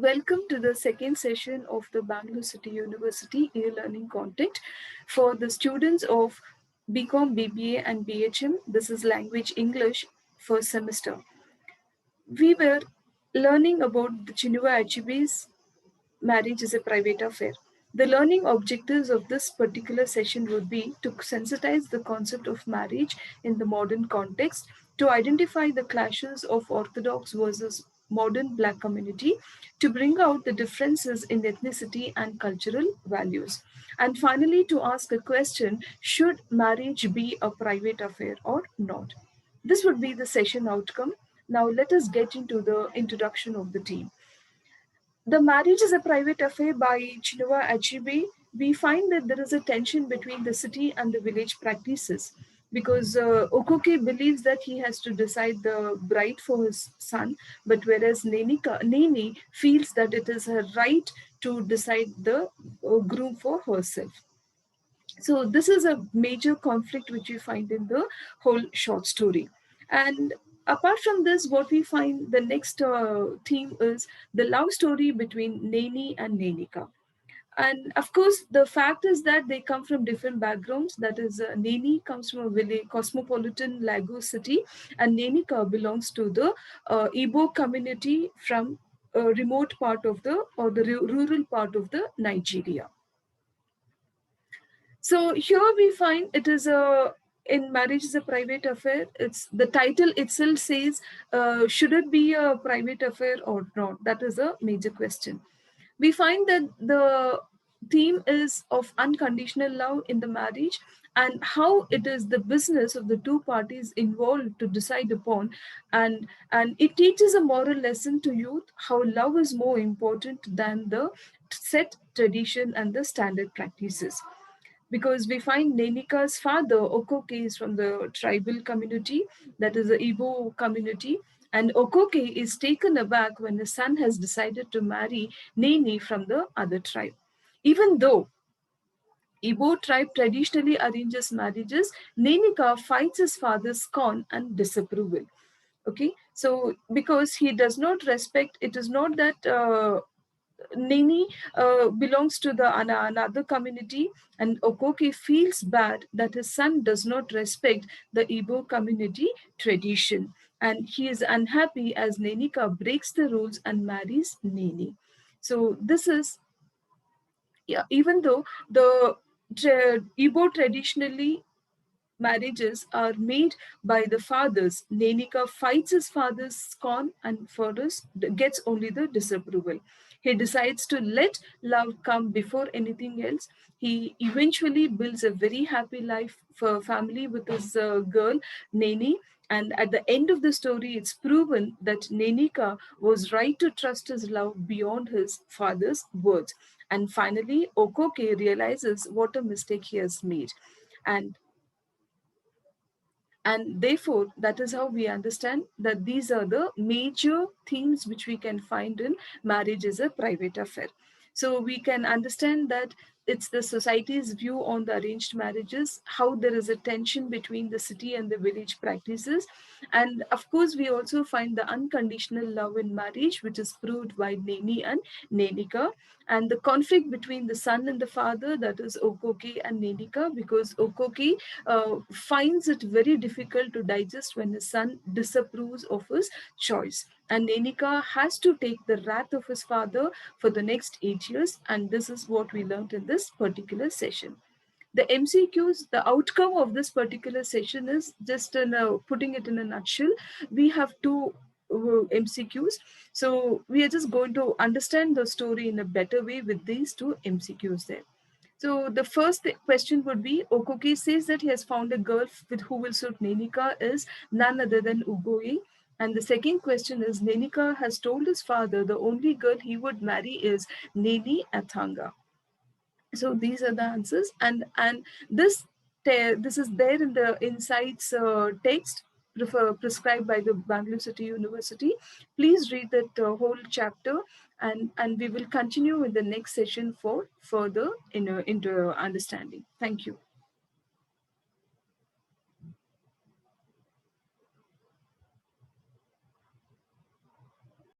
Welcome to the second session of the Bangalore City University e-learning content for the students of BCom, BBA and BHM. This is Language English first semester. We were learning about the Chinua Achebe's Marriage is a Private Affair. The learning objectives of this particular session would be to sensitize the concept of marriage in the modern context, to identify the clashes of Orthodox versus modern Black community, to bring out the differences in ethnicity and cultural values, and finally to ask a question: should marriage be a private affair or not? This would be the session outcome. Now let us get into the introduction of the team. The Marriage is a Private Affair by Chinua Achebe, we find that there is a tension between the city and the village practices because Okoke believes that he has to decide the bride for his son, but whereas Neni feels that it is her right to decide the groom for herself. So this is a major conflict which we find in the whole short story. And apart from this, what we find the next theme is the love story between Neni and Nenika. And of course, the fact is that they come from different backgrounds. That is, Neni comes from a village, cosmopolitan Lagos city, and Nenika belongs to the Igbo community from a remote part of the rural part of the Nigeria. So here we find it is a in marriage is a private affair. It's the title itself says, should it be a private affair or not? That is a major question. We find that the theme is of unconditional love in the marriage and how it is the business of the two parties involved to decide upon, and it teaches a moral lesson to youth how love is more important than the set tradition and the standard practices, because we find Nenika's father, Okoke, is from the tribal community, that is the Igbo community. And Okoke is taken aback when his son has decided to marry Neni from the other tribe. Even though Igbo tribe traditionally arranges marriages, Nenika fights his father's scorn and disapproval. Okay, so because he does not respect, it is not that Nini belongs to the another community, and Okoke feels bad that his son does not respect the Igbo community tradition, and he is unhappy as Nenika breaks the rules and marries Neni. So this is, yeah, even though the Igbo traditionally marriages are made by the fathers, Nenika fights his father's scorn and Forrest gets only the disapproval. He decides to let love come before anything else. He eventually builds a very happy life for family with his girl, Neni. And at the end of the story, it's proven that Nenika was right to trust his love beyond his father's words. And finally, Okoke realizes what a mistake he has made. And therefore that is how we understand that these are the major themes which we can find in marriage is a private affair. So we can understand that it's the society's view on the arranged marriages, how there is a tension between the city and the village practices, and of course we also find the unconditional love in marriage which is proved by Neni and Nenika, and the conflict between the son and the father, that is Okoke and Nenika, because Okoke finds it very difficult to digest when his son disapproves of his choice. And Nenika has to take the wrath of his father for the next 8 years, and this is what we learned in this particular session. The MCQs, the outcome of this particular session is just putting it in a nutshell. We have two MCQs. So we are just going to understand the story in a better way with these two MCQs there. So the first question would be, Okoke says that he has found a girl with who will suit Nenika is none other than Ugoe. And the second question is, Nenika has told his father the only girl he would marry is Neni Athanga. So these are the answers, and this is there in the insights text prescribed by the Bangalore City University. Please read that whole chapter, and we will continue in the next session for further into understanding. Thank you.